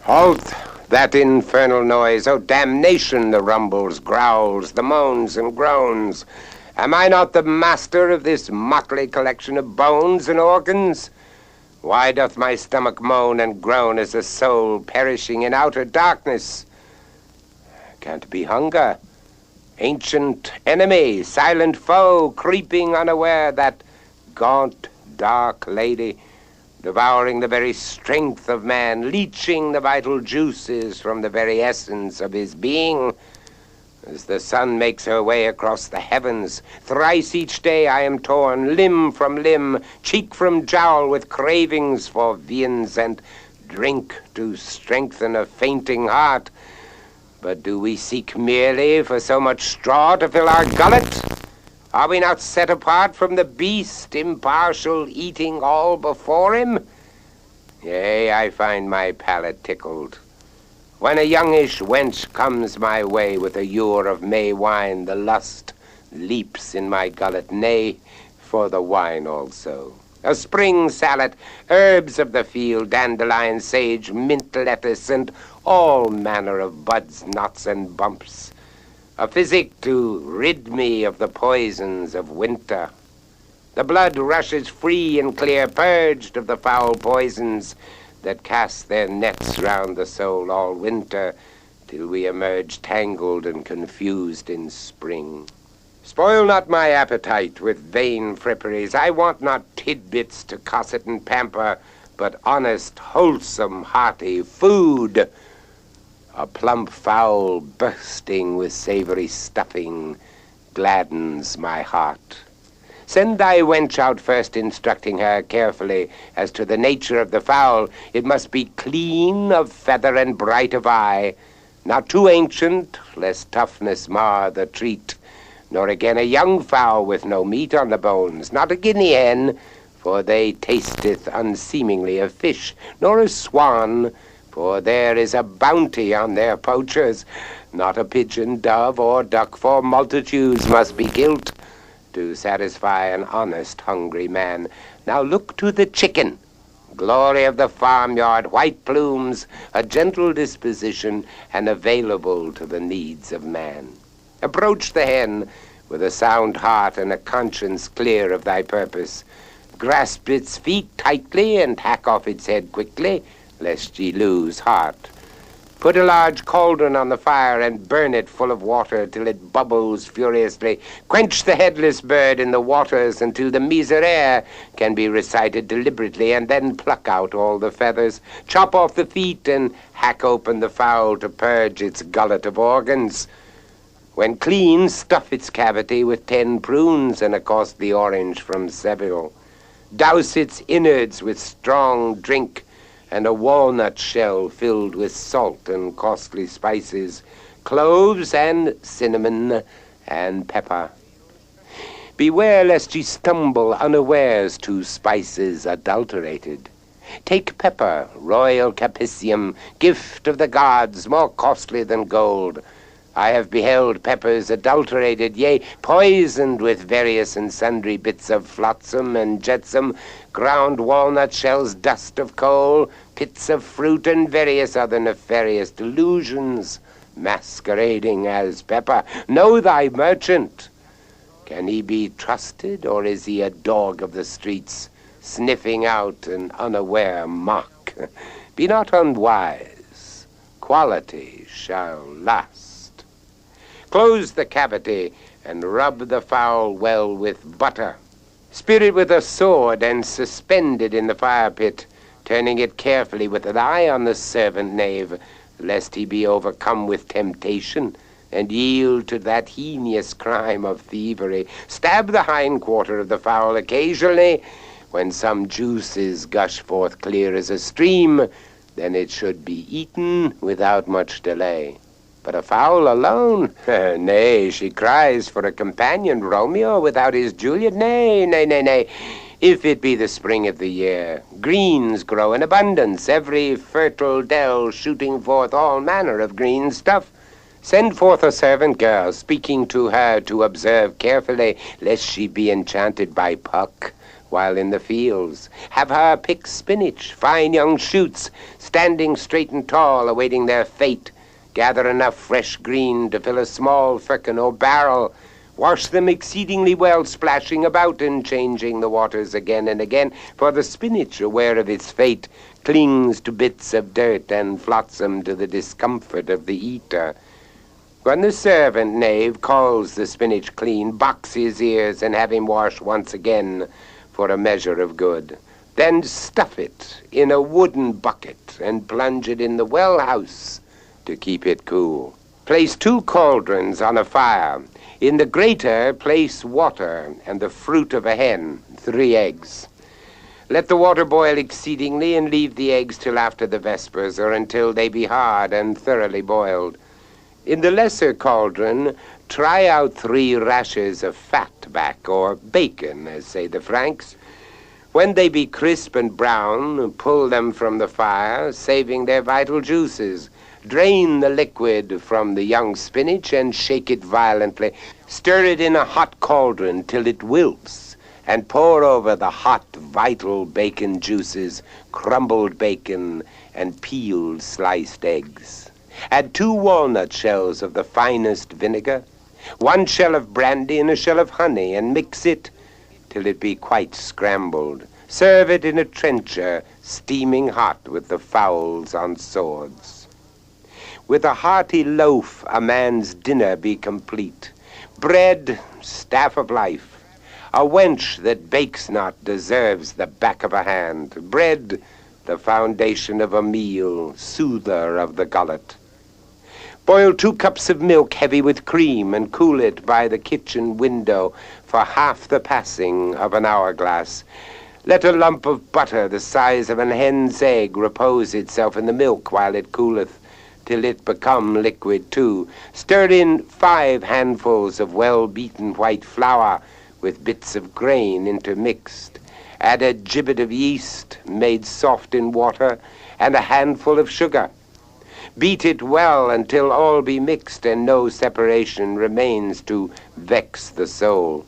Halt that infernal noise! Oh, damnation, the rumbles, growls, the moans and groans. Am I not the master of this motley collection of bones and organs? Why doth my stomach moan and groan as a soul perishing in outer darkness? Can't be hunger. Ancient enemy, silent foe, creeping unaware, that gaunt, dark lady, devouring the very strength of man, leeching the vital juices from the very essence of his being. As the sun makes her way across the heavens, thrice each day I am torn, limb from limb, cheek from jowl, with cravings for viands and drink to strengthen a fainting heart. But do we seek merely for so much straw to fill our gullet? Are we not set apart from the beast, impartial, eating all before him? Yea, I find my palate tickled. When a youngish wench comes my way with a ewer of May wine, the lust leaps in my gullet, nay, for the wine also. A spring salad, herbs of the field, dandelion, sage, mint, lettuce, and all manner of buds, knots, and bumps. A physic to rid me of the poisons of winter. The blood rushes free and clear, purged of the foul poisons that cast their nets round the soul all winter, till we emerge tangled and confused in spring. Spoil not my appetite with vain fripperies. I want not tidbits to cosset and pamper, but honest, wholesome, hearty food. A plump fowl bursting with savory stuffing gladdens my heart. Send thy wench out first, instructing her carefully as to the nature of the fowl. It must be clean of feather and bright of eye, not too ancient, lest toughness mar the treat, nor again a young fowl with no meat on the bones, not a guinea hen, for they tasteth unseemingly of fish, nor a swan, for there is a bounty on their poachers, not a pigeon, dove, or duck, for multitudes must be gilt to satisfy an honest, hungry man. Now look to the chicken, glory of the farmyard, white plumes, a gentle disposition, and available to the needs of man. Approach the hen with a sound heart and a conscience clear of thy purpose. Grasp its feet tightly and hack off its head quickly, lest ye lose heart. Put a large cauldron on the fire and burn it full of water till it bubbles furiously. Quench the headless bird in the waters until the miserere can be recited deliberately, and then pluck out all the feathers. Chop off the feet and hack open the fowl to purge its gullet of organs. When clean, stuff its cavity with 10 prunes and a costly orange from Seville. Douse its innards with strong drink, and a walnut shell filled with salt and costly spices, cloves and cinnamon and pepper. Beware lest ye stumble unawares to spices adulterated. Take pepper, royal capicium, gift of the gods, more costly than gold. I have beheld peppers adulterated, yea, poisoned with various and sundry bits of flotsam and jetsam, ground walnut shells, dust of coal, pits of fruit, and various other nefarious delusions, masquerading as pepper. Know thy merchant. Can he be trusted, or is he a dog of the streets, sniffing out an unaware mock? Be not unwise. Quality shall last. Close the cavity and rub the fowl well with butter. Spear it with a sword and suspend it in the fire pit, turning it carefully with an eye on the servant knave, lest he be overcome with temptation and yield to that heinous crime of thievery. Stab the hind quarter of the fowl occasionally. When some juices gush forth clear as a stream, then it should be eaten without much delay. But a fowl alone? Nay, she cries for a companion, Romeo without his Juliet. Nay, nay, nay, nay. If it be the spring of the year, greens grow in abundance, every fertile dell shooting forth all manner of green stuff. Send forth a servant girl, speaking to her to observe carefully, lest she be enchanted by Puck, while in the fields. Have her pick spinach, fine young shoots, standing straight and tall, awaiting their fate. Gather enough fresh green to fill a small firkin or barrel. Wash them exceedingly well, splashing about and changing the waters again and again, for the spinach, aware of its fate, clings to bits of dirt and flotsam to the discomfort of the eater. When the servant knave calls the spinach clean, box his ears and have him wash once again for a measure of good. Then stuff it in a wooden bucket and plunge it in the well house to keep it cool. Place 2 cauldrons on a fire. In the grater, place water and the fruit of a hen, 3 eggs. Let the water boil exceedingly and leave the eggs till after the vespers or until they be hard and thoroughly boiled. In the lesser cauldron, try out 3 rashers of fat back, or bacon, as say the Franks. When they be crisp and brown, pull them from the fire, saving their vital juices. Drain the liquid from the young spinach and shake it violently. Stir it in a hot cauldron till it wilts, and pour over the hot, vital bacon juices, crumbled bacon, and peeled sliced eggs. Add 2 walnut shells of the finest vinegar, 1 shell of brandy and a shell of honey, and mix it till it be quite scrambled. Serve it in a trencher, steaming hot with the fowls on swords. With a hearty loaf a man's dinner be complete. Bread, staff of life. A wench that bakes not deserves the back of a hand. Bread, the foundation of a meal, soother of the gullet. Boil 2 cups of milk heavy with cream and cool it by the kitchen window for half the passing of an hourglass. Let a lump of butter the size of an hen's egg repose itself in the milk while it cooleth, till it become liquid too. Stir in 5 handfuls of well-beaten white flour with bits of grain intermixed. Add a gibbet of yeast made soft in water and a handful of sugar. Beat it well until all be mixed and no separation remains to vex the soul.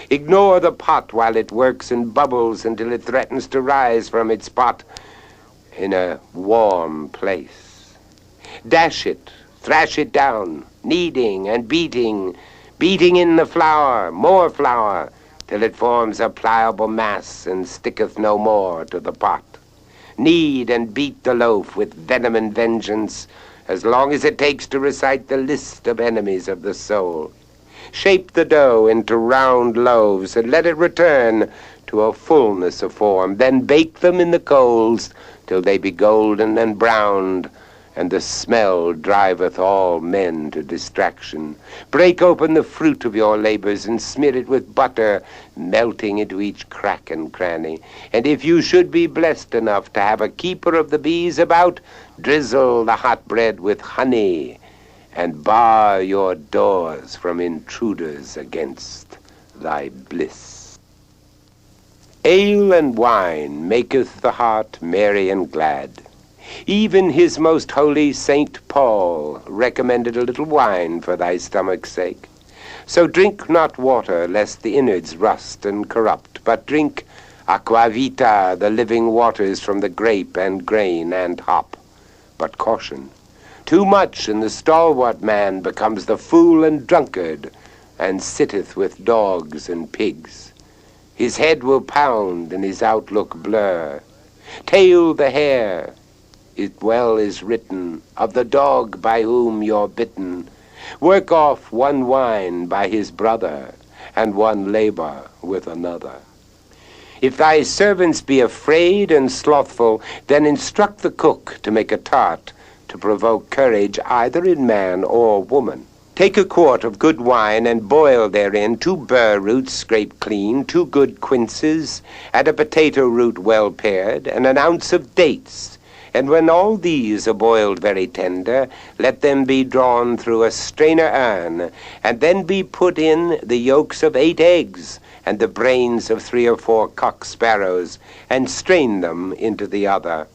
Ignore the pot while it works and bubbles until it threatens to rise from its pot in a warm place. Dash it, thrash it down, kneading and beating in the flour, more flour, till it forms a pliable mass and sticketh no more to the pot. Knead and beat the loaf with venom and vengeance, as long as it takes to recite the list of enemies of the soul. Shape the dough into round loaves and let it return to a fullness of form. Then bake them in the coals till they be golden and browned, and the smell driveth all men to distraction. Break open the fruit of your labors and smear it with butter, melting into each crack and cranny. And if you should be blessed enough to have a keeper of the bees about, drizzle the hot bread with honey, and bar your doors from intruders against thy bliss. Ale and wine maketh the heart merry and glad. Even his most holy Saint Paul recommended a little wine for thy stomach's sake. So drink not water, lest the innards rust and corrupt, but drink aqua vita, the living waters from the grape and grain and hop. But caution, too much, and the stalwart man becomes the fool and drunkard, and sitteth with dogs and pigs. His head will pound, and his outlook blur. Tail the hare, it well is written, of the dog by whom you're bitten. Work off 1 wine by his brother, and 1 labor with another. If thy servants be afraid and slothful, then instruct the cook to make a tart, to provoke courage either in man or woman. Take a quart of good wine and boil therein 2 burr roots scraped clean, 2 good quinces, and a potato root well pared, and an ounce of dates. And when all these are boiled very tender, let them be drawn through a strainer urn, and then be put in the yolks of 8 eggs, and the brains of 3 or 4 cock sparrows, and strain them into the other.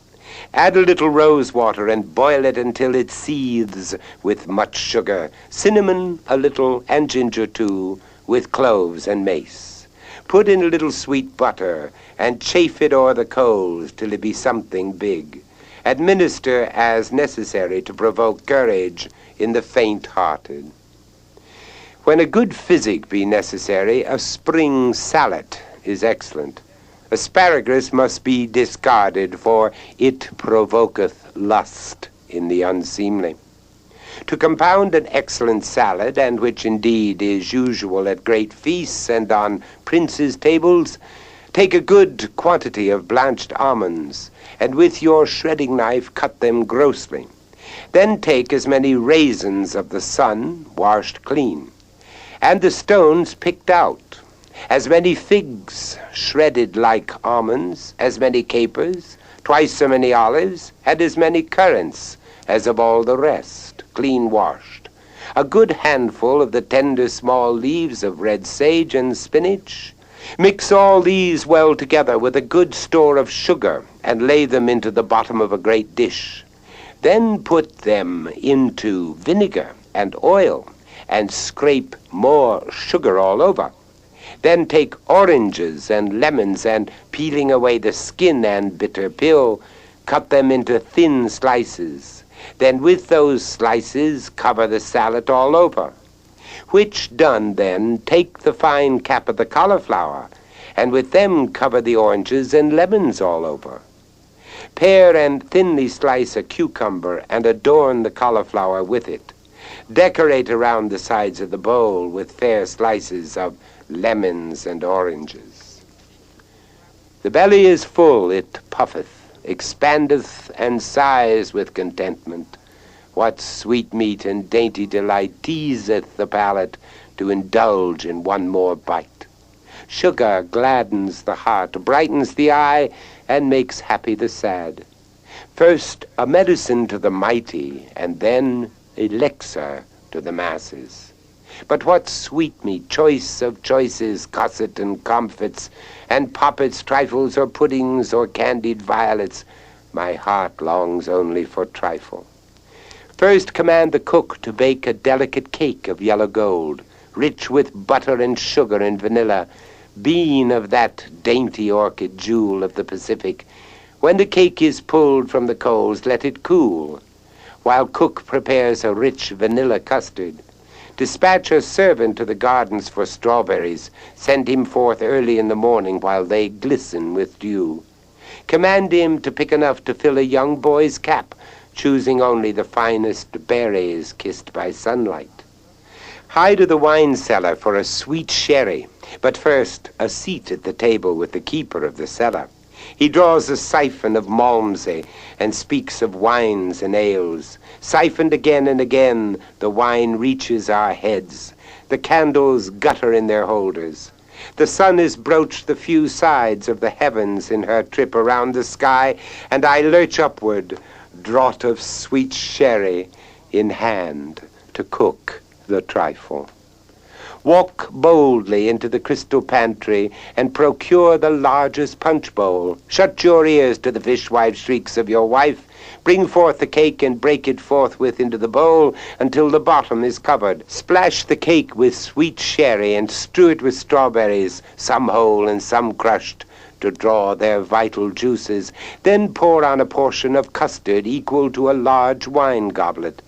Add a little rose water and boil it until it seethes with much sugar, cinnamon a little, and ginger too, with cloves and mace. Put in a little sweet butter, and chafe it o'er the coals till it be something big. Administer as necessary to provoke courage in the faint-hearted. When a good physic be necessary, a spring salad is excellent. Asparagus must be discarded, for it provoketh lust in the unseemly. To compound an excellent salad, and which indeed is usual at great feasts and on princes' tables, take a good quantity of blanched almonds, and with your shredding knife cut them grossly. Then take as many raisins of the sun, washed clean, and the stones picked out, as many figs shredded like almonds, as many capers, twice so many olives, and as many currants as of all the rest, clean washed. A good handful of the tender small leaves of red sage and spinach. Mix all these well together with a good store of sugar, and lay them into the bottom of a great dish. Then put them into vinegar and oil, and scrape more sugar all over. Then take oranges and lemons, and peeling away the skin and bitter pill, cut them into thin slices. Then with those slices cover the salad all over. Which done, then take the fine cap of the cauliflower, and with them cover the oranges and lemons all over. Pare and thinly slice a cucumber, and adorn the cauliflower with it. Decorate around the sides of the bowl with fair slices of lemons and oranges. The belly is full, it puffeth, expandeth, and sighs with contentment. What sweetmeat and dainty delight teaseth the palate to indulge in one more bite. Sugar gladdens the heart, brightens the eye, and makes happy the sad. First a medicine to the mighty, and then elixir to the masses. But what sweetmeat, choice of choices, cosset and comfits, and poppets, trifles, or puddings, or candied violets, my heart longs only for trifle. First command the cook to bake a delicate cake of yellow gold, rich with butter and sugar and vanilla, bean of that dainty orchid jewel of the Pacific. When the cake is pulled from the coals, let it cool, while cook prepares a rich vanilla custard. Dispatch a servant to the gardens for strawberries. Send him forth early in the morning while they glisten with dew. Command him to pick enough to fill a young boy's cap, choosing only the finest berries kissed by sunlight. Hie to the wine cellar for a sweet sherry, but first a seat at the table with the keeper of the cellar. He draws a siphon of Malmsey and speaks of wines and ales. Siphoned again and again, the wine reaches our heads. The candles gutter in their holders. The sun has broached the few sides of the heavens in her trip around the sky, and I lurch upward, draught of sweet sherry in hand, to cook the trifle. Walk boldly into the crystal pantry and procure the largest punch bowl. Shut your ears to the fishwife shrieks of your wife. Bring forth the cake and break it forthwith into the bowl until the bottom is covered. Splash the cake with sweet sherry and strew it with strawberries, some whole and some crushed, to draw their vital juices. Then pour on a portion of custard equal to a large wine goblet.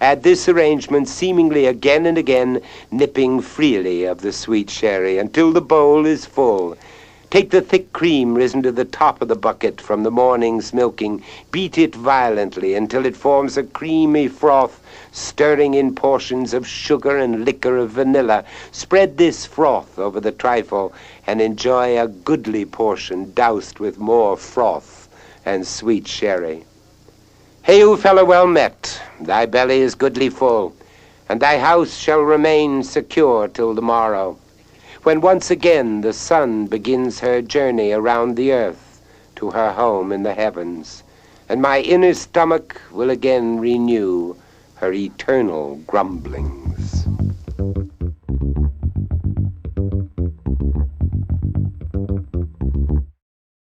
Add this arrangement seemingly again and again, nipping freely of the sweet sherry until the bowl is full. Take the thick cream risen to the top of the bucket from the morning's milking, beat it violently until it forms a creamy froth, stirring in portions of sugar and liquor of vanilla. Spread this froth over the trifle and enjoy a goodly portion doused with more froth and sweet sherry. Hail, fellow well met, thy belly is goodly full, and thy house shall remain secure till the morrow, when once again the sun begins her journey around the earth to her home in the heavens, and my inner stomach will again renew her eternal grumbling.